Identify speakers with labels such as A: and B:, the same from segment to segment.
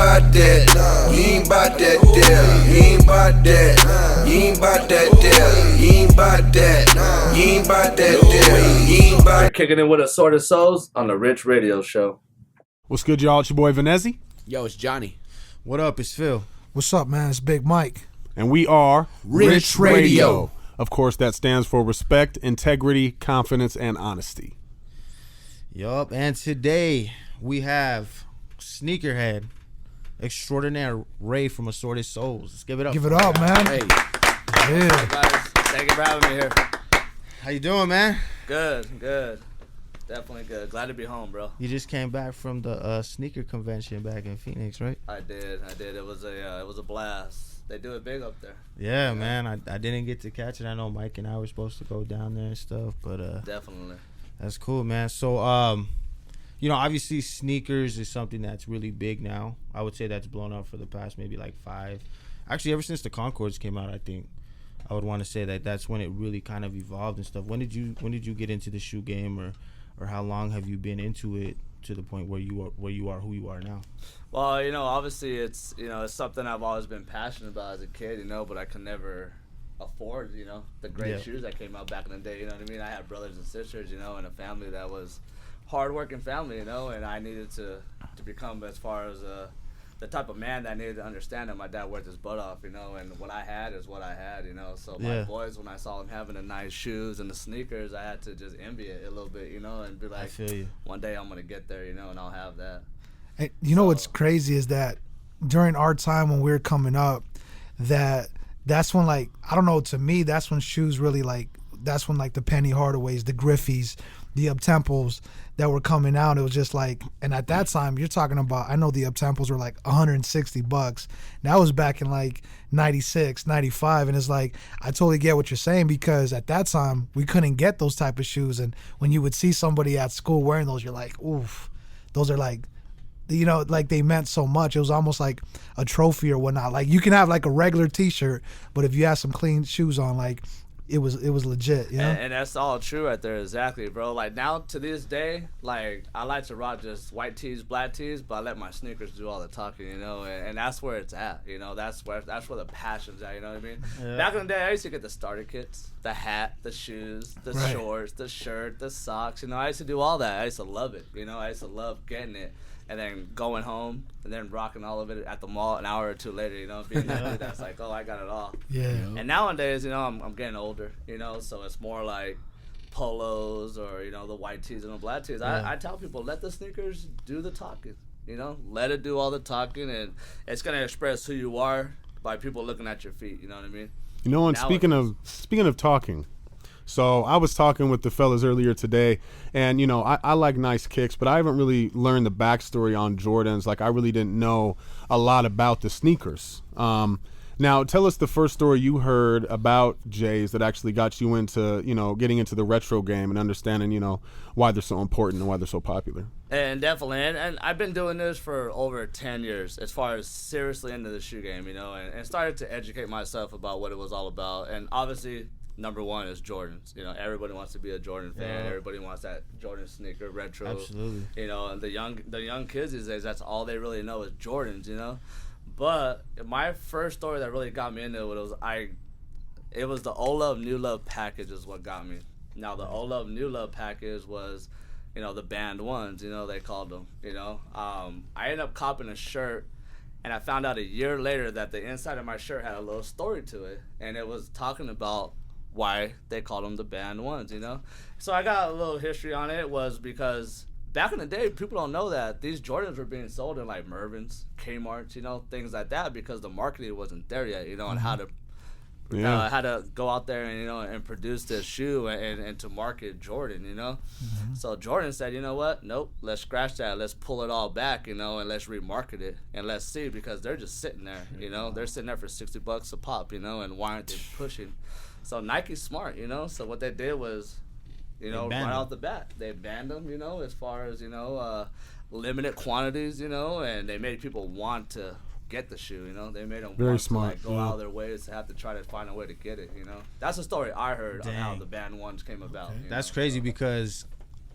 A: bout that. You ain't bout that deal. You ain't bout that. You ain't bout that deal. You ain't bout that. You ain't bout that deal. You ain't bout.
B: Kicking in with Assorted Soles on the R.I.C.H Radio show.
C: What's good, y'all? It's your boy Vanezzi.
D: Yo, it's Johnny.
E: What up? It's Phil.
F: What's up, man? It's Big Mike.
C: And we are
D: R.I.C.H Radio.
C: Of course, that stands for respect, integrity, confidence, and honesty.
E: Yup, and today we have sneakerhead extraordinaire Ray from Assorted Soles. Let's give it up.
F: Give it up, man.
D: Hey.
F: Yeah.
B: Guys, thank you for having me here.
E: How you doing, man?
B: Good. Definitely good. Glad to be home, bro.
E: You just came back from the sneaker convention back in Phoenix, right?
B: I did. It was a blast. They do it big up there.
E: Yeah, man. I didn't get to catch it. I know Mike and I were supposed to go down there and stuff, but
B: Definitely.
E: that's cool, man. So obviously sneakers is something that's really big now. I would say that's blown up for the past maybe like 5. Actually, ever since the Concords came out, I think I would want to say that's when it really kind of evolved and stuff. When did you get into the shoe game, or how long have you been into it to the point where you are who you are now?
B: Well, obviously it's something I've always been passionate about as a kid, but I could never afford, the great shoes that came out back in the day, you know what I mean? I had brothers and sisters, and a family that was hardworking family, and I needed to become, as far as the type of man that I needed to understand that my dad worked his butt off, and what I had is what I had, so my boys, when I saw them having the nice shoes and the sneakers, I had to just envy it a little bit, and be like,
E: I feel you.
B: One day I'm going to get there, and I'll have that.
F: And what's crazy is that during our time when we were coming up, that's when, like, I don't know, to me, that's when shoes really, like, that's when, like, the Penny Hardaways, the Griffeys, the up-tempos that were coming out, it was just like, and at that time, you're talking about, I know the up-tempos were like $160. That was back in like 96, 95, and it's like, I totally get what you're saying, because at that time, we couldn't get those type of shoes, and when you would see somebody at school wearing those, you're like, oof, those are like, like they meant so much. It was almost like a trophy or whatnot. Like, you can have like a regular t-shirt, but if you have some clean shoes on, like, it was legit,
B: And that's all true right there, exactly, bro. Like, now to this day, like, I like to rock just white tees, black tees, but I let my sneakers do all the talking, and that's where it's at, that's where the passion's at, you know what I mean? Yeah. Back in the day, I used to get the starter kits, the hat, the shoes, the shorts, the shirt, the socks, I used to do all that. I used to love it, I used to love getting it. And then going home and then rocking all of it at the mall an hour or two later, being that dude that's like, oh, I got it all.
F: Yeah.
B: And nowadays, I'm getting older, so it's more like polos or, the white tees and the black tees. Yeah. I tell people, let the sneakers do the talking, let it do all the talking, and it's going to express who you are by people looking at your feet, you know what I mean?
C: And speaking of talking, so I was talking with the fellas earlier today, and, I like nice kicks, but I haven't really learned the backstory on Jordans. Like, I really didn't know a lot about the sneakers. Now, tell us the first story you heard about J's that actually got you into, getting into the retro game and understanding, why they're so important and why they're so popular.
B: And definitely, and I've been doing this for over 10 years as far as seriously into the shoe game, and started to educate myself about what it was all about. And obviously, number one is Jordans. Everybody wants to be a Jordan fan. Yeah. Everybody wants that Jordan sneaker, retro.
E: Absolutely.
B: And the young kids these days, that's all they really know is Jordans. But my first story that really got me into it was the Old Love New Love package is what got me. Now the Old Love New Love package was, the banned ones. They called them. I ended up copping a shirt. And I found out a year later that the inside of my shirt had a little story to it, and it was talking about why they called them the banned ones, So I got a little history on it. Was because back in the day, people don't know that these Jordans were being sold in like Mervyn's, Kmart's, things like that, because the marketing wasn't there yet, on how to go out there and and produce this shoe and to market Jordan, So Jordan said, you know what? Nope, let's scratch that. Let's pull it all back, and let's remarket it and let's see, because they're just sitting there, they're sitting there for $60 a pop, and why aren't they pushing? So Nike's smart, So what they did was, right off the bat, they banned them, as far as limited quantities, and they made people want to get the shoe, They made them
C: very
B: want
C: smart.
B: to go out of their ways to have to try to find a way to get it, That's the story I heard on how the banned ones came about.
E: That's crazy, because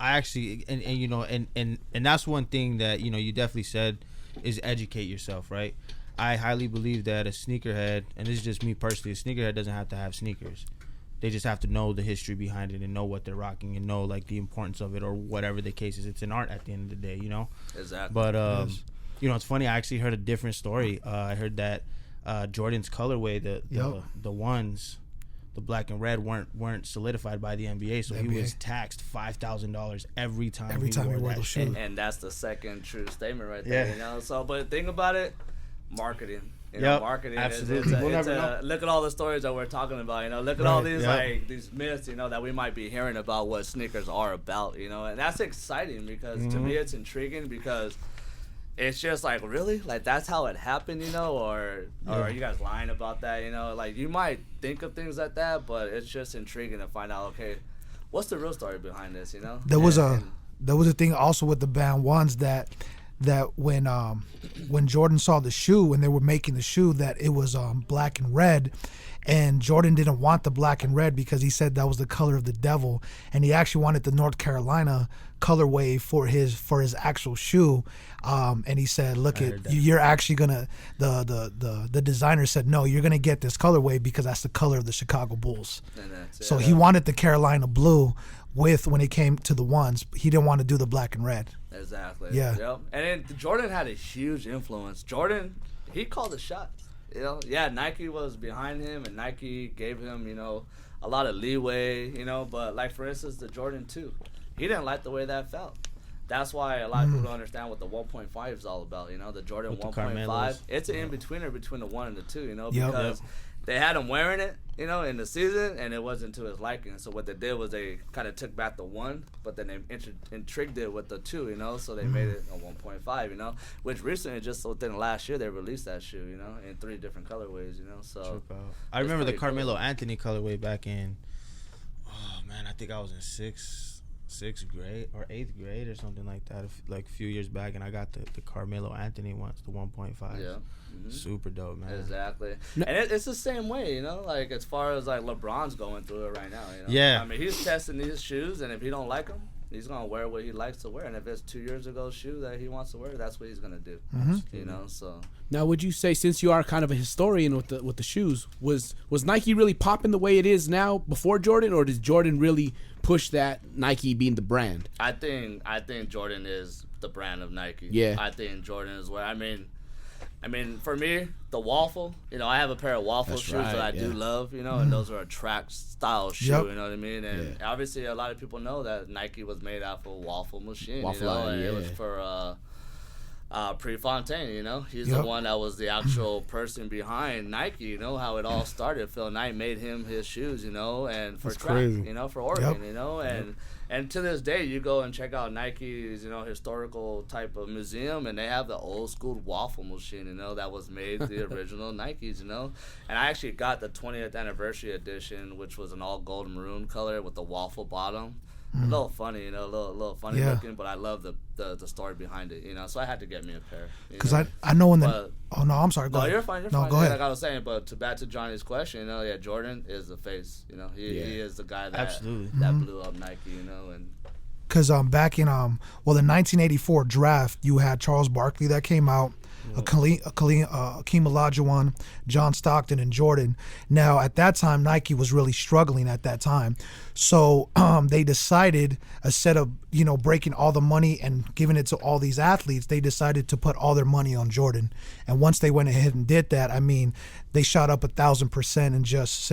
E: I actually and that's one thing that you definitely said is educate yourself, right? I highly believe that a sneakerhead, and this is just me personally, a sneakerhead doesn't have to have sneakers. They just have to know the history behind it and know what they're rocking and know like the importance of it or whatever the case is. It's an art at the end of the day, you know?
B: Exactly.
E: But, you know, it's funny. I actually heard a different story. I heard that Jordan's colorway, the ones, the black and red weren't solidified by the NBA, so he was taxed $5,000 every time he wore those shoes.
B: And that's the second true statement right there. You know, so but think about it, marketing. You know, marketing.
E: Absolutely.
B: Look at all the stories that we're talking about. You know, look at all these like these myths. You know, that we might be hearing about what sneakers are about. You know, and that's exciting because to me it's intriguing because it's just like, really, like that's how it happened. You know, or are you guys lying about that? You know, like you might think of things like that, but it's just intriguing to find out. Okay, what's the real story behind this? You know,
F: there was a thing also with the band ones that when Jordan saw the shoe, when they were making the shoe, that it was black and red, and Jordan didn't want the black and red because he said that was the color of the devil, and he actually wanted the North Carolina colorway for his actual shoe, and he said, look, you're actually gonna, the designer said, no, you're gonna get this colorway because that's the color of the Chicago Bulls. So he wanted the Carolina blue when it came to the ones. He didn't want to do the black and red.
B: Exactly.
F: Yeah.
B: Yep. And then Jordan had a huge influence. Jordan, he called the shots. You know, yeah, Nike was behind him, and Nike gave him, you know, a lot of leeway, you know. But like for instance, the Jordan 2, he didn't like the way that felt. That's why a lot of people don't understand what the 1.5 is all about. You know, the Jordan 1.5. It's an in-betweener between the 1 and the 2. You know, because they had him wearing it, you know, in the season, and it wasn't to his liking. So what they did was they kind of took back the 1, but then they intrigued it with the 2, you know. So they made it a 1.5, you know. Which recently, just within the last year, they released that shoe, you know, in 3 different colorways, you know. So
E: I remember the Carmelo Anthony colorway back in, oh man, I think I was in sixth grade or 8th grade or something like that, like a few years back, and I got the Carmelo Anthony ones, the 1.5.
B: Yeah.
E: Super dope, man.
B: Exactly. And it's the same way, you know, like as far as like LeBron's going through it right now, you know.
E: Yeah.
B: I mean, he's testing these shoes, and if he don't like them, he's going to wear what he likes to wear. And if it's 2 years ago shoe that he wants to wear, that's what he's going to do. You know, so.
G: Now, would you say, since you are kind of a historian with the shoes, was Nike really popping the way it is now before Jordan, or does Jordan really push that, Nike being the brand?
B: I think Jordan is the brand of Nike.
G: Yeah.
B: I think Jordan is where, I mean, for me, the waffle, you know, I have a pair of waffle shoes that I do love, you know, and those are a track style shoe, you know what I mean? And obviously a lot of people know that Nike was made out of a waffle machine, you know, and it was for Prefontaine, you know. He's the one that was the actual person behind Nike, you know, how it all started. Phil Knight made him his shoes, you know, and for track, you know, for Oregon, you know, and to this day, you go and check out Nike's, you know, historical type of museum, and they have the old school waffle machine, you know, that was made the original Nikes, you know. And I actually got the 20th anniversary edition, which was an all gold maroon color with the waffle bottom. A little funny, you know, a little funny looking, but I love the story behind it, you know. So I had to get me a pair. Because
F: I know in the oh no, I'm sorry. Go ahead.
B: You're fine.
F: Go ahead.
B: Like I was saying, but back to Johnny's question, you know, yeah, Jordan is the face. You know, he is the guy that blew up Nike, you know, and.
F: Because back in the 1984 draft, you had Charles Barkley that came out, Akeem Olajuwon, John Stockton, and Jordan. Now, at that time, Nike was really struggling at that time. So they decided, instead of, you know, breaking all the money and giving it to all these athletes, they decided to put all their money on Jordan. And once they went ahead and did that, I mean, they shot up 1,000% and just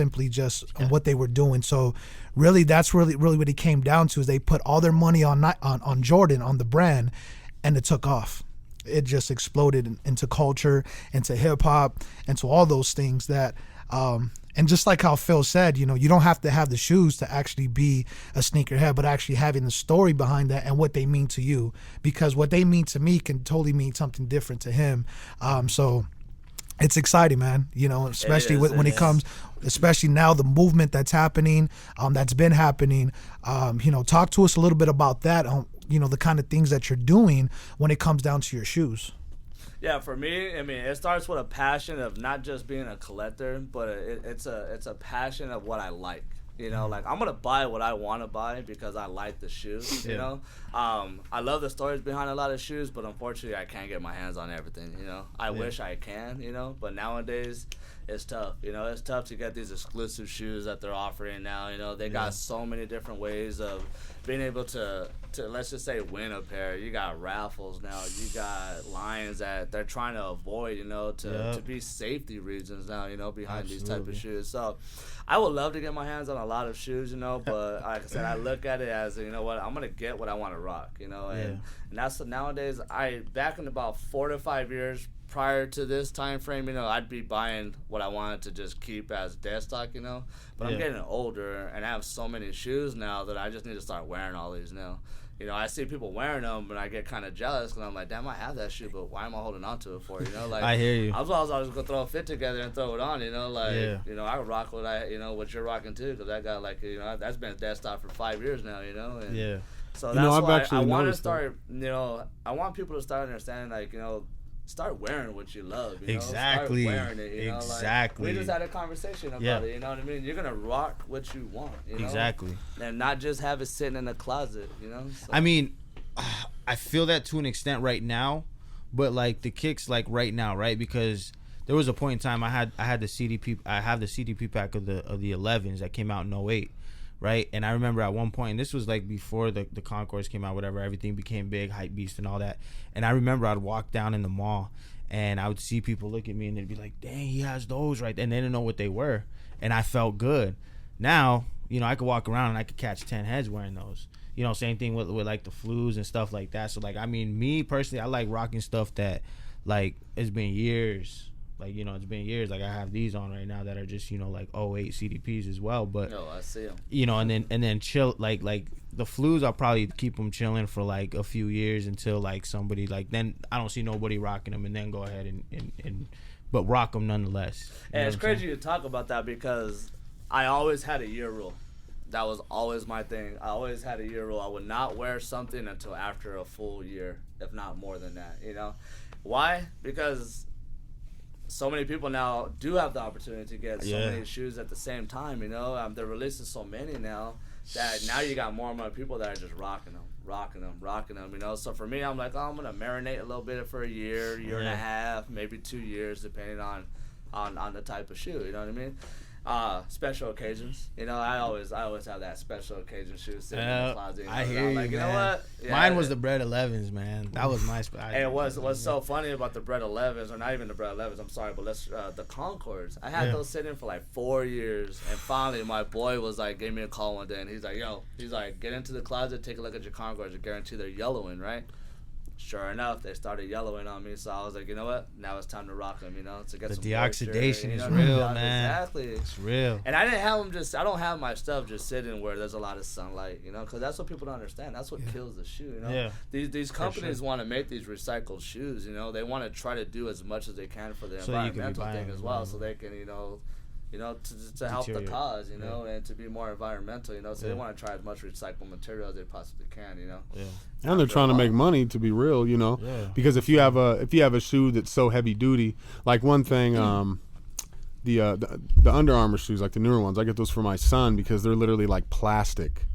F: on what they were doing. So really, that's really what it came down to, is they put all their money on Jordan, on the brand, and it took off. It just exploded into culture, into hip hop, into all those things that, and just like how Phil said, you know, you don't have to have the shoes to actually be a sneakerhead, but actually having the story behind that and what they mean to you, because what they mean to me can totally mean something different to him. So it's exciting, man, you know, especially when it comes, especially now, the movement that's happening, that's been happening. You know, talk to us a little bit about that, you know, the kind of things that you're doing when it comes down to your shoes.
B: Yeah, for me, I mean, it starts with a passion of not just being a collector, but it's a passion of what I like. You know, like I'm gonna buy what I want to buy because I like the shoes. You know, I love the stories behind a lot of shoes, but unfortunately, I can't get my hands on everything. You know, I wish I can. You know, but nowadays it's tough. You know, it's tough to get these exclusive shoes that they're offering now. You know, they got so many different ways of being able to let's just say win a pair. You got raffles now. You got lines that they're trying to avoid. You know, to be safety reasons now. You know, behind these type of shoes. So, I would love to get my hands on a lot of shoes. You know, but like I said, I look at it as, you know what, I'm gonna get what I want to rock. You know, and that's nowadays. Back in about 4 to 5 years prior to this time frame, you know, I'd be buying what I wanted to just keep as dead stock, you know. But I'm getting older, and I have so many shoes now that I just need to start wearing all these now. You know, I see people wearing them, and I get kind of jealous because I'm like, damn, I have that shoe, but why am I holding on to it for? You know, like
E: I hear you.
B: I was always gonna throw a fit together and throw it on. You know, like you know, I rock what you're rocking too, because I got like, you know, that's been dead stock for 5 years now. You know, and so that's why I want to start. You know, I want people to start understanding, like, you know, start wearing what you love. You know?
E: Exactly.
B: Start wearing it. You know?
E: Exactly.
B: Like, we just had a conversation about it. You know what I mean? You're gonna rock what you want. You know?
E: Exactly.
B: And not just have it sitting in the closet. You know. So.
E: I mean, I feel that to an extent right now, but like the kicks, like right now, right? Because there was a point in time I had the CDP. I have the CDP pack of the 11s that came out in 08. Right, and I remember at one point, and this was like before the Concourse came out, whatever, everything became big, hype beast and all that. And I remember I'd walk down in the mall, and I would see people look at me, and they'd be like, "Dang, he has those right," and they didn't know what they were, and I felt good. Now, you know, I could walk around and I could catch 10 heads wearing those. You know, same thing with like the flus and stuff like that. So like, I mean, me personally, I like rocking stuff that, like, it's been years. Like, you know, it's been years. Like, I have these on right now that are just, you know, like 08 CDPs as well. But,
B: I see them.
E: You know, and then chill, like the flus, I'll probably keep them chilling for like a few years until like somebody, like, then I don't see nobody rocking them, and then go ahead and but rock them nonetheless.
B: And it's crazy to talk about that because I always had a year rule. That was always my thing. I always had a year rule. I would not wear something until after a full year, if not more than that, you know? Why? Because so many people now do have the opportunity to get so many shoes at the same time, you know? They're releasing so many now that now you got more and more people that are just rocking them, you know? So for me, I'm like, oh, I'm going to marinate a little bit for a year and a half, maybe 2 years, depending on the type of shoe, you know what I mean? Special occasions, you know, I always have that special occasion shoe sitting in the closet. You know,
E: I hear you,
B: like, you know
E: man.
B: what? Yeah,
E: mine was the Bread 11s, man. That was my spot.
B: And what's so funny about the Bread 11s, or not even the Bread 11s, I'm sorry, but the Concords. I had those sitting for like 4 years, and finally my boy was like, gave me a call one day, and he's like, get into the closet, take a look at your Concords. I guarantee they're yellowing, right? Sure enough, they started yellowing on me, so I was like, you know what? Now it's time to rock them, you know, to get
E: the
B: some
E: deoxidation
B: moisture,
E: is real, man.
B: Exactly.
E: It's real.
B: And I didn't have them I don't have my stuff just sitting where there's a lot of sunlight, you know, because that's what people don't understand. That's what kills the shoe, you know. Yeah. These companies want to make these recycled shoes, you know. They want to try to do as much as they can for the environmental thing as well, so they can, you know, to help the cause, you know, and to be more environmental, you know. So they want to try as much recycled material as they possibly can, you know. Yeah.
C: And they're trying to make money, to be real, you know. Yeah. Because if you have a shoe that's so heavy duty, like one thing, the Under Armour shoes, like the newer ones, I get those for my son because they're literally like plastic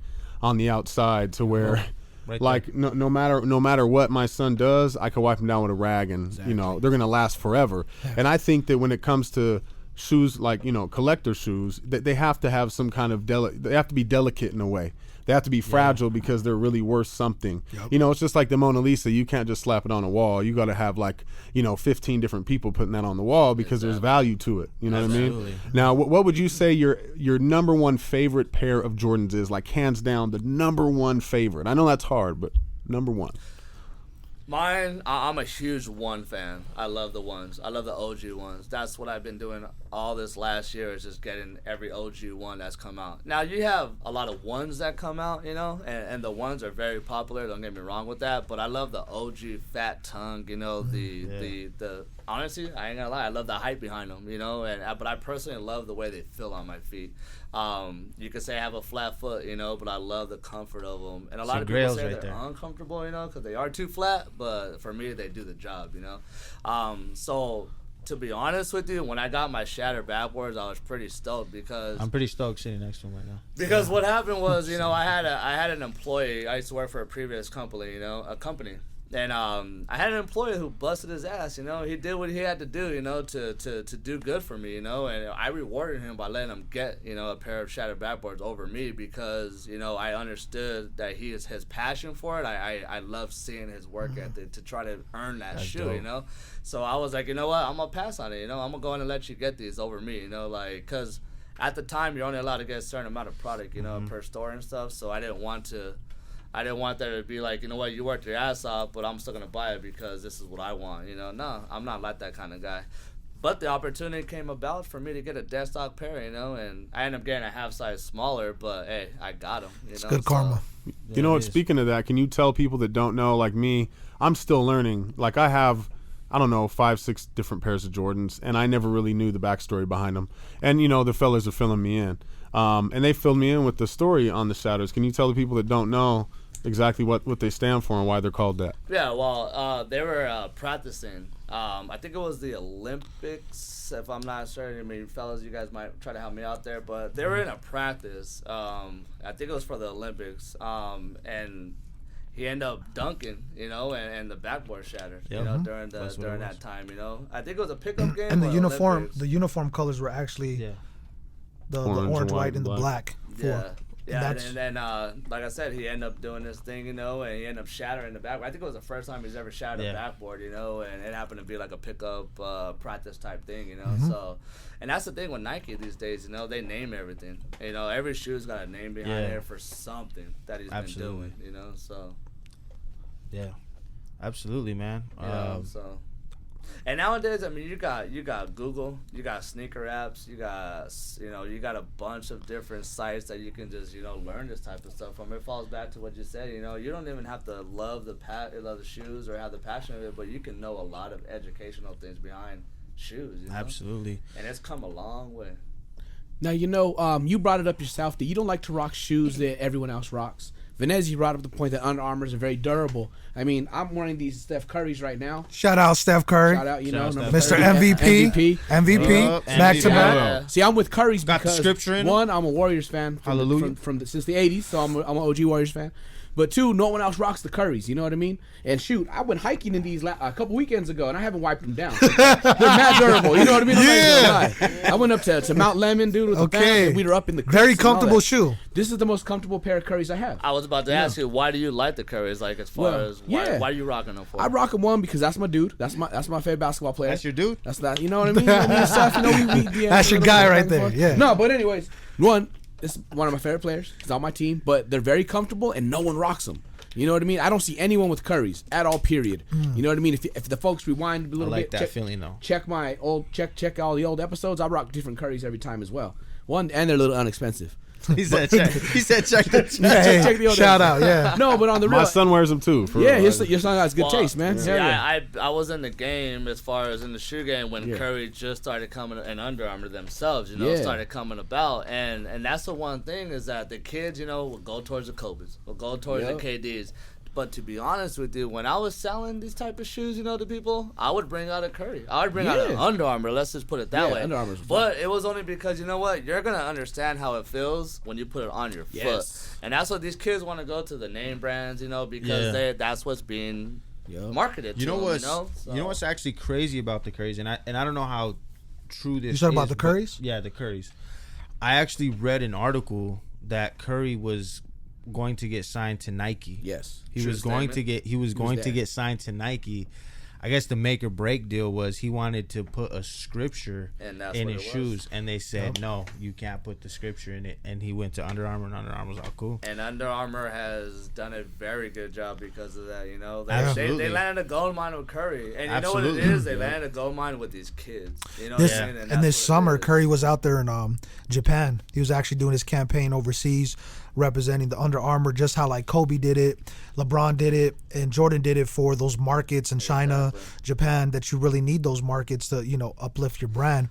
C: on the outside, to where like no matter what my son does, I can wipe him down with a rag, and you know, they're gonna last forever. And I think that when it comes to shoes, like, you know, collector shoes, that they have to have some kind of they have to be delicate in a way. They have to be fragile because they're really worth something. Yep. You know, it's just like the Mona Lisa. You can't just slap it on a wall. You got to have, like, you know, 15 different people putting that on the wall because there's value to it. You know what I mean? Now, what would you say your number one favorite pair of Jordans is? Like, hands down, the number one favorite. I know that's hard, but number one.
B: Mine, I'm a huge one fan. I love the ones. I love the OG ones. That's what I've been doing all this last year, is just getting every OG one that's come out. Now, you have a lot of ones that come out, you know, and the ones are very popular. Don't get me wrong with that. But I love the OG fat tongue, you know, the honestly, I ain't gonna lie, I love the hype behind them, you know, but I personally love the way they feel on my feet. You could say I have a flat foot, you know, but I love the comfort of them. And a lot of people say they're uncomfortable, you know, because they are too flat, but for me, they do the job, you know. So to be honest with you, when I got my shattered backboards, I was pretty stoked because
E: I'm pretty stoked sitting next to him right now.
B: Because what happened was, you know, I had an employee. I used to work for a previous company, you know, a company. And I had an employee who busted his ass, you know. He did what he had to do, you know, to do good for me, you know. And I rewarded him by letting him get, you know, a pair of shattered backboards over me because, you know, I understood that his passion for it. I love seeing his work ethic to try to earn that shoe, dope. You know. So I was like, you know what, I'm going to pass on it, you know. I'm going to go in and let you get these over me, you know, like, because at the time you're only allowed to get a certain amount of product, you know, per store and stuff. So I didn't want there to be like, you know what, you worked your ass off, but I'm still going to buy it because this is what I want, you know. No, I'm not like that kind of guy. But the opportunity came about for me to get a dead stock pair, you know, and I ended up getting a half size smaller, but hey, I got them.
F: It's good karma.
C: You know what, speaking of that, can you tell people that don't know, like me, I'm still learning. Like I have, I don't know, 5-6 different pairs of Jordans, and I never really knew the backstory behind them. And, you know, the fellas are filling me in. And they filled me in with the story on the shadows. Can you tell the people that don't know exactly what they stand for and why they're called that?
B: Yeah, well, they were practicing. I think it was the Olympics, if I'm not sure. I mean, fellas, you guys might try to help me out there. But they were in a practice. I think it was for the Olympics. And he ended up dunking, you know, and the backboard shattered, you know, during that time, you know. I think it was a pickup game.
F: And the uniform colors were actually the orange, white, and the black.
B: Yeah, and then like I said, he ended up doing this thing, you know, and he ended up shattering the backboard. I think it was the first time he's ever shattered a backboard, you know, and it happened to be like a pickup practice type thing, you know. So, and that's the thing with Nike these days, you know, they name everything. You know, every shoe's got a name behind it for something that he's been doing, you know. So,
E: yeah, absolutely, man.
B: So. And nowadays, I mean, you got Google, you got sneaker apps, you got a bunch of different sites that you can just, you know, learn this type of stuff from. It falls back to what you said, you know, you don't even have to love the shoes or have the passion of it, but you can know a lot of educational things behind shoes. You know?
E: Absolutely.
B: And it's come a long way.
G: Now, you know, you brought it up yourself that you don't like to rock shoes that everyone else rocks. Venezia brought up the point that Under Armours are very durable. I mean, I'm wearing these Steph Currys right now.
F: Shout out Steph Curry.
G: Shout out, you know,
F: Mr. MVP. Back to back.
G: See, I'm with Curry's
E: got the scripture in.
G: One, I'm a Warriors fan.
E: Hallelujah.
G: Since the 80s, so I'm an OG Warriors fan. But two, no one else rocks the Currys. You know what I mean? And shoot, I went hiking in these a couple weekends ago, and I haven't wiped them down. They're mad durable. You know what I mean? I went up to Mount Lemon, dude, with the family, and we were up in the creeks.
F: Very comfortable shoe.
G: This is the most comfortable pair of Currys I have.
B: I was about to ask you, why do you like the Currys? Like, as far as why are you rocking them for?
G: I rock them one because that's my dude. That's my favorite basketball player.
E: That's your dude.
G: That's that. You know what I mean?
F: That's your guy right there. Yeah.
G: No, but anyways, this is one of my favorite players. He's on my team, but they're very comfortable and no one rocks them. You know what I mean? I don't see anyone with Currys at all. Period. You know what I mean? If the folks rewind a little bit,
E: that feeling though.
G: Check all the old episodes. I rock different Currys every time as well. And they're a little inexpensive.
E: He said check
G: the old
F: shout out, yeah.
G: No, but on the real,
C: my son wears them too.
G: Your son has good taste, man.
B: I was in the game as far as in the shoe game when Curry just started coming, and Under Armour themselves, you know, started coming about, and that's the one thing is that the kids, you know, will go towards the Kobe's, will go towards the KDs. But to be honest with you, when I was selling these type of shoes, you know, to people, I would bring out a Curry. I would bring out an Under Armour. Let's just put it that way.
G: Under Armour's
B: but it was only because, you know what, you're going to understand how it feels when you put it on your foot. And that's what these kids want to go to, the name brands, you know, because that's what's being marketed to them,
E: you know what's actually crazy about the Currys, and I don't know how true this is.
F: You talking about the Currys?
E: Yeah, the Currys. I actually read an article that Curry was going to get signed to Nike.
G: Yes.
E: He was going to get signed to Nike. I guess the make or break deal was he wanted to put a scripture in his shoes, and they said no, you can't put the scripture in it. And he went to Under Armour, and Under Armour was all cool.
B: And Under Armour has done a very good job because of that. You know, they landed a gold mine with Curry, and you know what it is? They landed a gold mine with these kids. You know,
F: and this summer Curry was out there in Japan. He was actually doing his campaign overseas, representing the Under Armour, just how like Kobe did it, LeBron did it, and Jordan did it for those markets in China, Japan, that you really need those markets to, you know, uplift your brand.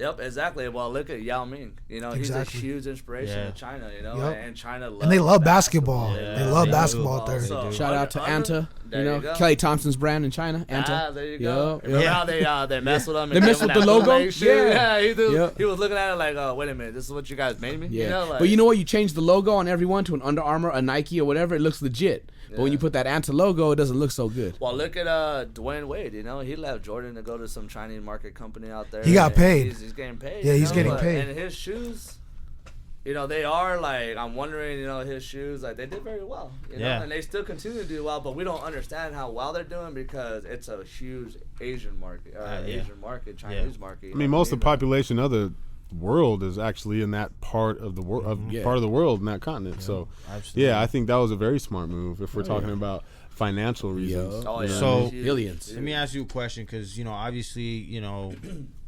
B: Yep, exactly. Well, look at Yao Ming. You know, he's a
F: Exactly.
B: huge inspiration
E: Yeah.
B: to China. You know,
F: Yep.
B: and China loves
F: And they love basketball.
E: Yeah.
F: They love
E: They
F: basketball out
E: do.
F: there.
B: So,
G: Shout out to Anta.
B: There
G: You know,
B: you go.
G: Kelly Thompson's brand in China. Anta.
B: Ah, there you go.
G: Yep.
B: Remember
E: Yeah.
B: how they messed with him?
G: They
B: and
G: messed
B: gave
G: with
B: him
G: the
B: that
G: logo?
B: bootleg shoe?
G: Yeah. Yep.
B: He was looking at it like, oh, wait a minute, this is what you guys made me?
G: Yeah,
B: You know, like,
G: but you know what? You change the logo on everyone to an Under Armour, a Nike, or whatever. It looks legit. But when
B: Yeah.
G: you put that Anta logo, it doesn't look so good.
B: Well, look at Dwayne Wade. You know, he left Jordan to go to some Chinese market company out there.
F: He got
B: and
F: paid.
B: He's getting paid.
F: Yeah,
B: you
F: he's
B: know,
F: getting
B: but-
F: paid.
B: And his shoes, you know, they are like, I'm wondering, you know, his shoes, like, they did very well. You know?
E: Yeah.
B: And they still continue to do well, but we don't understand how well they're doing because it's a huge Asian market,
E: Yeah.
B: Asian market, Chinese market. you
C: I mean,
B: know what
C: most of the
B: Like,
C: population of the world is actually in that part of the world,
G: Yeah.
C: part of the world in that continent. So,
E: Absolutely.
C: yeah, I think that was a very smart move if we're talking about financial reasons.
B: Oh,
C: you
B: yeah.
C: know
E: So-
C: what I mean?
B: Huge.
G: Billions.
E: Let me ask you a question, because obviously,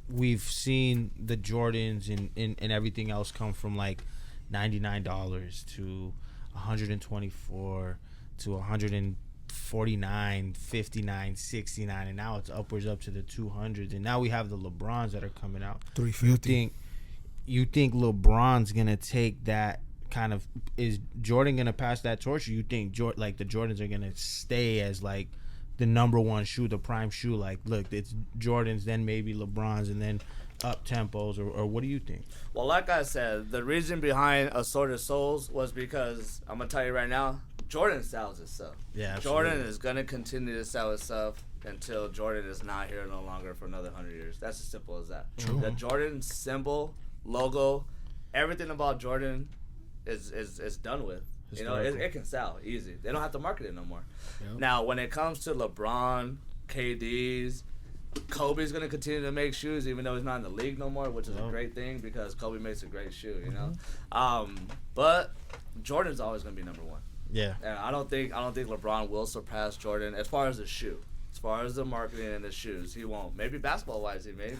E: we've seen the Jordans and everything else come from like $99 to $124 to $149, $59, $69, and now it's upwards up to the $200s, and now we have the LeBrons that are coming out.
F: $350.
E: You think LeBron's gonna take that kind of? Is Jordan gonna pass that torch, or you think like the Jordans are gonna stay as like the number one shoe, the prime shoe? Like, look, it's Jordans, then maybe LeBron's, and then up tempos, or what do you think?
B: Well, like I said, the reason behind Assorted Soles was because, I'm going to tell you right now, Jordan sells itself.
E: Yeah,
B: Jordan
E: absolutely.
B: is going to continue to sell itself until Jordan is not here no longer for another 100 years. That's as simple as that.
F: True.
B: The Jordan symbol, logo, everything about Jordan is done with. You know,
E: Historical.
B: it can sell easy. They don't have to market it no more. Now, when it comes to LeBron, KD's, Kobe's going to continue to make shoes even though he's not in the league no more, which is a great thing because Kobe makes a great shoe, you know. But Jordan's always going to be number one.
E: Yeah.
B: And I don't think LeBron will surpass Jordan as far as the shoe. As far as the marketing and the shoes, he won't. Maybe basketball-wise he may,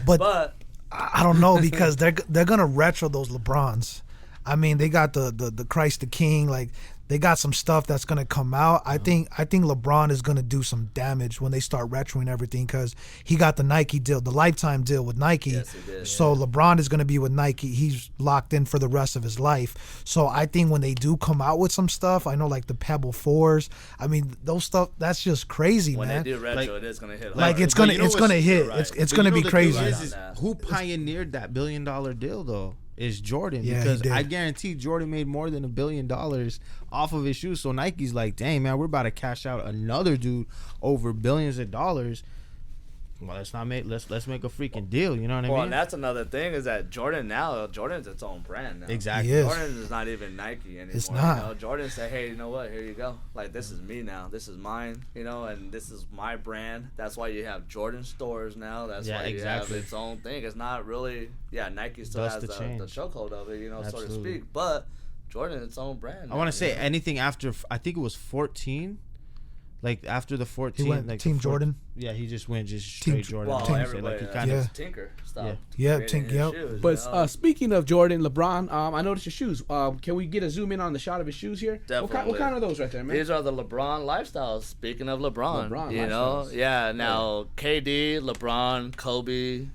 B: but
F: I don't know because they're gonna retro those LeBrons. I mean, they got the Christ the King, like they got some stuff that's gonna come out. I think LeBron is gonna do some damage when they start retroing everything because he got the Nike deal, the lifetime deal with Nike.
B: Yes, he did.
F: So LeBron is gonna be with Nike. He's locked in for the rest of his life. So I think when they do come out with some stuff, I know like the Pebble 4s. I mean, those stuff that's just crazy,
B: when
F: man.
B: they do retro,
E: Like-
B: it is going to hit
F: Like
B: hard.
F: it's gonna
E: But you know
F: it's gonna
E: what's-
F: hit.
B: right.
F: It's
E: But
F: gonna
E: you know
F: be
E: the
F: crazy.
E: thing
B: Right
E: is
B: on that.
E: who pioneered that $1 billion deal though? Is Jordan.
F: Yeah, he
E: Because
F: did.
E: I guarantee Jordan made more than $1 billion off of his shoes. So Nike's like, dang man, we're about to cash out another dude over billions of dollars. Well, let's make a freaking deal. You know what I
B: Well,
E: mean?
B: and that's another thing is that Jordan's its own brand now.
E: Exactly.
F: He is.
B: Jordan is not even Nike anymore.
F: It's not.
B: You know, Jordan said, "Hey, you know what? Here you go. Like this is me now. This is mine. You know, and this is my brand. That's why you have Jordan stores now. That's
E: Yeah,
B: why you
E: exactly.
B: have its own thing. It's not really, Nike still
E: Dust
B: has
E: to
B: the
E: change.
B: chokehold of it, you know, so to
E: Absolutely.
B: speak. But Jordan, its own brand.
E: I want to say
B: you know?
E: anything after, I think it was 14. Like after the 14,
F: He went
E: like
F: Team
E: the 14
F: Jordan.
E: Yeah, he just went
F: Team
E: straight Jordan.
B: Well,
E: Like you said,
B: everybody,
E: like he
B: uh,
E: kind
F: Yeah.
E: of
B: Tinker stuff.
F: Yeah, Tink, yep.
G: But speaking of Jordan, LeBron, I noticed your shoes. Can we get a zoom in on the shot of his shoes here?
B: Definitely.
G: What kind are those right there, man?
B: These are the LeBron lifestyles. Speaking of LeBron, you know,
G: lifestyles.
B: yeah. Now KD, LeBron, Kobe,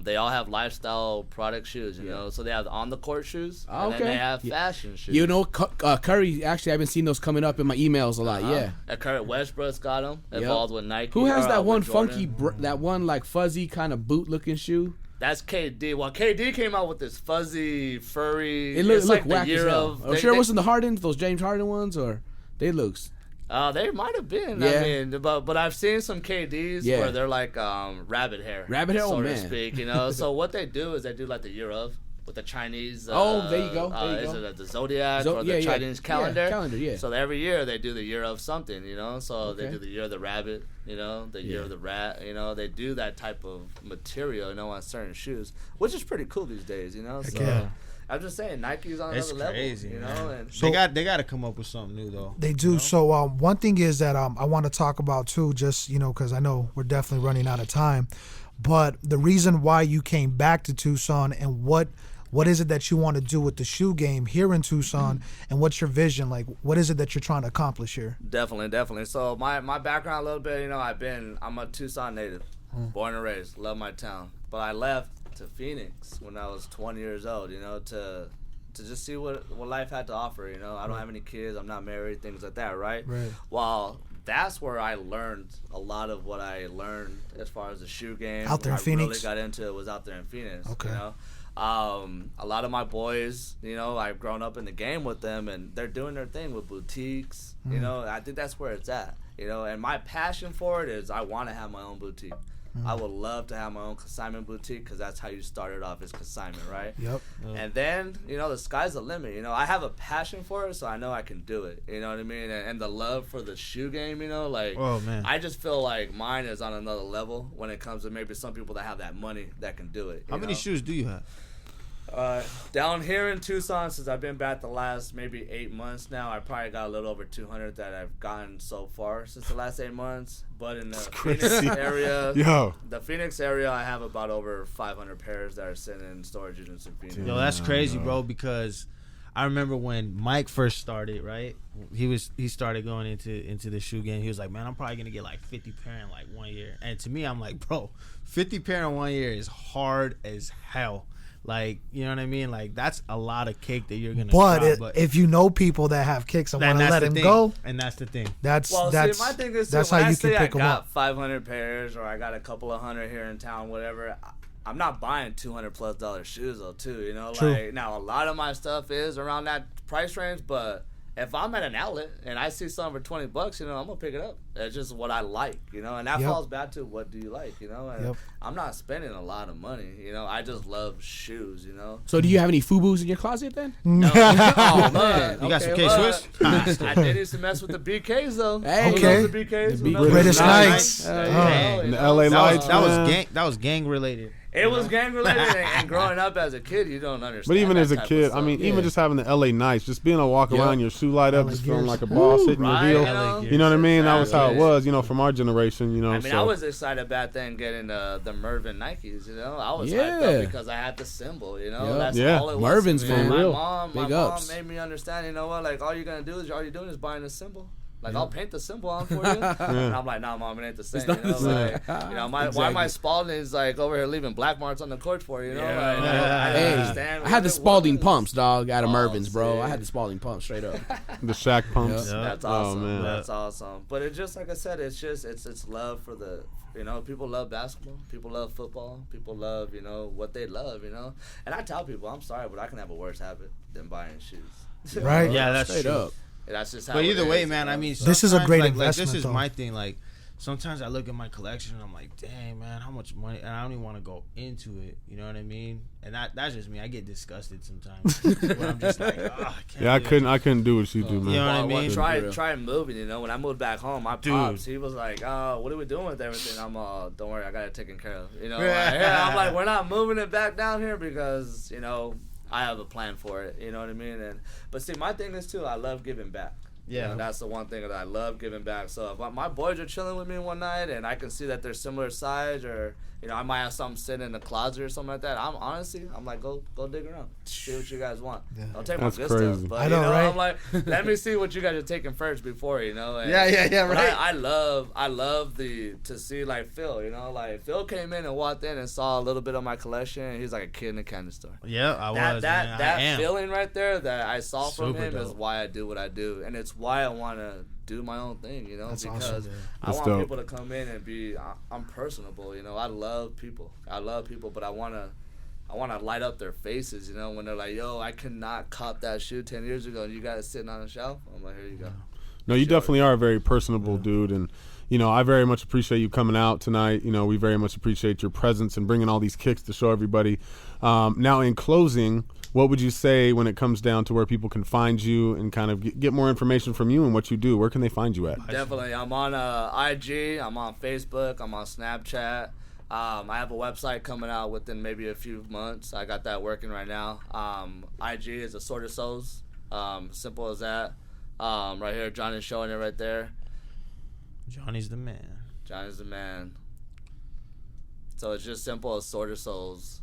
B: they all have lifestyle product shoes. You know, so they have on the court shoes, and then
G: Okay.
B: they have fashion shoes.
G: You know, Curry. Actually, I've been seeing those coming up in my emails a lot. Yeah.
B: Kurt Westbrook's got them involved with Nike.
G: Who has
B: or,
G: that one
B: with Jordan.
G: funky, that one like fuzzy kind of boot looking shoe?
B: That's KD. Well, KD came out with this fuzzy, furry.
G: It
B: it's
G: look
B: like the
G: whack as
B: year
G: hell.
B: of.
G: I'm sure it wasn't the Hardens, those James Harden ones, or they looks.
B: They might have been.
G: Yeah.
B: I mean, but I've seen some KDs
G: Yeah.
B: where they're like rabbit hair.
G: Rabbit hair? Oh,
B: so to
G: man.
B: speak. You know. So what they do is they do like the year of with the Chinese.
G: Oh, there you go, there you
B: is
G: go.
B: it the zodiac
G: Yeah,
B: or the
G: yeah.
B: Chinese calendar?
G: Yeah, calendar, yeah.
B: So every year they do the year of something. You know. So they
G: Okay.
B: do the year of the rabbit. You know, the year
E: Yeah.
B: of the rat. You know, they do that type of material. You know, on certain shoes, which is pretty cool these days. You know. So
F: yeah.
B: I'm just saying Nike's on
E: It's
B: another
E: crazy,
B: level. You
E: man.
B: know. And
E: they got to come up with something new though.
F: They do. So one thing is that I want to talk about too, just because I know we're definitely running out of time. But the reason why you came back to Tucson and what is it that you want to do with the shoe game here in Tucson, and what's your vision? Like, what is it that you're trying to accomplish here?
B: Definitely. So my background a little bit, I'm a Tucson native, born and raised, love my town. But I left to Phoenix when I was 20 years old, you know, to just see what life had to offer, you know. I don't have any kids, I'm not married, things like that, right?
F: Right.
B: Well, that's where I learned a lot of what I learned as far as the shoe game.
F: Out there in
B: I
F: Phoenix?
B: really got into it was out there in Phoenix,
F: Okay.
B: you know. A lot of my boys, you know, I've grown up in the game with them, and they're doing their thing with boutiques. You know, I think that's where it's at. You know, and my passion for it is I want to have my own boutique. I would love to have my own consignment boutique because that's how you started off as consignment, right?
F: Yep.
B: And then, you know, the sky's the limit. You know, I have a passion for it, so I know I can do it. You know what I mean? And the love for the shoe game, you know, like,
E: Oh, man.
B: I just feel like mine is on another level when it comes to maybe some people that have that money that can do it.
E: How many shoes do you have?
B: Down here in Tucson, since I've been back the last maybe 8 months now, I probably got a little over 200 that I've gotten so far since the last 8 months. But in the Phoenix area, I have about over 500 pairs that are sitting in storage units in Phoenix.
E: Yo, that's crazy, bro, because I remember when Mike first started, right? He started going into the shoe game. He was like, man, I'm probably gonna get like 50 pair in like 1 year. And to me, I'm like, bro, 50 pair in 1 year is hard as hell. Like, you know what I mean? Like, that's a lot of cake that you're gonna
F: But if you know people that have kicks and want to let him go,
E: and that's the thing.
F: that's
B: Well,
F: that's
B: see, my thing is,
F: that's
B: when
F: how
B: I
F: you
B: say
F: can pick
B: I
F: them
B: got
F: up.
B: 500 pairs or I got a couple of hundred here in town, whatever. I'm not buying $200+ shoes though, too. You know,
F: True.
B: like now a lot of my stuff is around that price range, but if I'm at an outlet and I see something for $20, you know, I'm gonna pick it up. It's just what I like, you know, and that falls back to what do you like, you know. And I'm not spending a lot of money, you know. I just love shoes, you know.
G: So do you have any FUBUs in your closet then?
B: No.
G: Oh man,
E: You got some
B: Okay,
E: K-Swiss?
B: I did used to mess with the BKs though.
G: Hey.
F: Okay.
B: The BKs,
G: The
F: British Knights.
E: Dang.
B: you
C: The
B: know,
C: LA
B: so-
C: Lights.
E: That was gang related.
B: It was gang related, and growing up as a kid, you don't understand.
C: But even
B: that
C: as a
B: type of
C: kid,
B: stuff.
C: I mean, even just having the LA Nights, just being able to walk around, your shoe light up,
F: LA
C: just feeling
F: Gears.
C: like a boss, hitting
B: right,
C: your
B: you
C: heel.
B: know?
C: You know what I mean? That was how it
B: Exactly.
C: was, you know, from our generation, you know.
B: I mean,
C: so.
B: I was excited back then getting the Mervin Nikes, you know. I was hyped
G: Yeah.
B: up because I had the symbol, you know.
G: Yeah.
B: That's
C: Yeah.
B: all it was.
G: Mervin's
B: to me.
G: for
B: My
G: real.
B: mom
G: Big ups.
B: made me understand, you know what, like all you're going to do is all you're doing is buying the symbol. Like, I'll paint the symbol on for you. And I'm like, nah, mom, it ain't the same. You know,
G: not the
B: like,
G: same.
B: you know why
G: Exactly.
B: my Spalding is like over here leaving black marks on the court for you, you know?
C: Yeah.
B: Like, I
G: Hey,
B: don't understand.
G: I had the
B: what it
G: Spalding
B: was.
G: pumps, dog, out of
B: Oh,
G: Mervin's, bro.
B: sick.
G: I had the Spalding pumps straight up.
C: The Shaq pumps.
E: Yeah.
B: That's
C: Oh,
B: awesome.
C: man.
B: That's awesome. But it's just like I said, it's just it's love for the, you know, people love basketball, people love football, people love, you know, what they love, you know. And I tell people, I'm sorry, but I can have a worse habit than buying shoes.
F: Right.
E: Yeah, that's
G: straight
E: true.
G: up.
B: That's just how.
E: But
B: it
E: either way,
B: is,
E: man,
B: you know?
E: I mean,
F: This is a
E: sometimes,
F: great
E: like,
F: investment,
E: this is
F: though.
E: my thing. Like, sometimes I look at my collection and I'm like, dang, man, how much money? And I don't even want to go into it. You know what I mean? And that's just me. I get disgusted sometimes. But I'm just like, oh, I can't.
C: Yeah,
E: do it.
C: I couldn't do what you do, man.
E: You know what I
B: Well,
E: mean?
B: try moving, you know. When I moved back home, my
E: Dude.
B: pops, he was like, what are we doing with everything? I'm don't worry, I got it taken care of. You know, like, yeah, I'm like, we're not moving it back down here because, you know, I have a plan for it. You know what I mean? But see, my thing is too, I love giving back.
E: Yeah.
B: You know, that's the one thing that I love giving back. So if my boys are chilling with me one night and I can see that they're similar size, or you know, I might have something sitting in the closet or something like that, I'm like, go dig around, see what you guys want.
F: Yeah.
B: Don't take
C: That's
B: my good
C: crazy.
B: stuff, but
F: I know,
B: you know,
F: right?
B: I'm like, let me see what you guys are taking first before, you know. And,
E: Yeah,
B: but
E: right.
B: I love to see like Phil, you know, like Phil came in and walked in and saw a little bit of my collection, and he's like a kid in a candy store.
E: Yeah, I was. man. I
B: That
E: am.
B: feeling right there that I saw from
E: Super
B: him is
E: dope.
B: why I do what I do, and it's why I want to do my own thing, you know,
F: That's
B: because
F: awesome,
B: I
C: That's
B: want
C: dope.
B: people to come in and be. I'm personable, you know. I love people, but I want to light up their faces, you know, when they're like, "Yo, I could not cop that shoe 10 years ago, and you got it sitting on a shelf." I'm like, "Here you go."
C: No, you definitely are a very personable dude, and you know, I very much appreciate you coming out tonight. You know, we very much appreciate your presence and bringing all these kicks to show everybody. Now, in closing, what would you say when it comes down to where people can find you and kind of get more information from you and what you do? Where can they find you at?
B: Definitely. I'm on IG. I'm on Facebook. I'm on Snapchat. I have a website coming out within maybe a few months. I got that working right now. IG is Assorted Soles. Simple as that. Right here, Johnny's showing it right there.
E: Johnny's the man.
B: Johnny's the man. So it's just simple, Assorted Soles.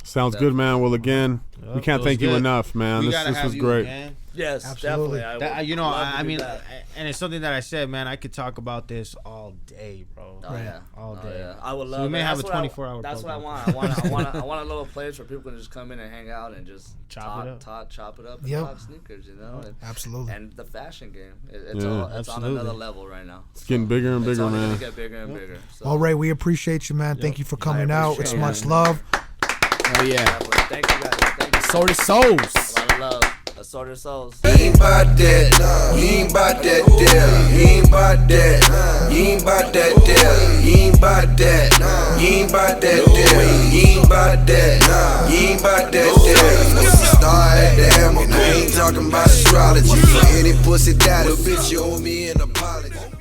C: Sounds good, man. Well, again, we can't
E: it was
C: thank you
E: good.
C: enough, man.
E: We
C: This
E: gotta have
C: was
E: you
C: great.
E: again.
B: Yes,
F: Absolutely.
B: definitely.
E: That, you know,
B: love to
E: I
B: do
E: mean,
B: that.
E: and it's something that I said, man. I could talk about this all day, bro.
B: Oh, yeah.
E: All
B: Oh,
E: day.
B: yeah. I would love.
E: we may
B: it.
E: have
B: That's
E: a
B: what
E: 24-hour.
B: That's what I
E: program.
B: want. I want a little place where people can just come in and hang out and just
E: Chop it up.
B: chop it up, and
F: Yep.
B: talk sneakers, you know.
F: Absolutely.
B: And the fashion game, it's
C: Yeah.
B: on
E: Absolutely.
B: another level right now.
C: It's getting bigger and
B: It's
C: bigger,
B: only
C: man.
B: gonna get bigger and bigger. So.
F: Well, Ray, we appreciate you, man. Thank you for coming out. It's
B: appreciate
F: much
B: it.
F: love.
G: Oh yeah.
B: Definitely. Thank you guys. Thank you.
G: Assorted Soles.
B: A lot of love. Assorted Soles.
A: You ain't bout that, you ain't bout that deal. You ain't bout that, you ain't bout that deal. You ain't bout that, you ain't bout that deal. You ain't bout that, you ain't bout that deal. Star at the hammer, I ain't talking about astrology. For any pussy that a bitch, you owe me in a pot.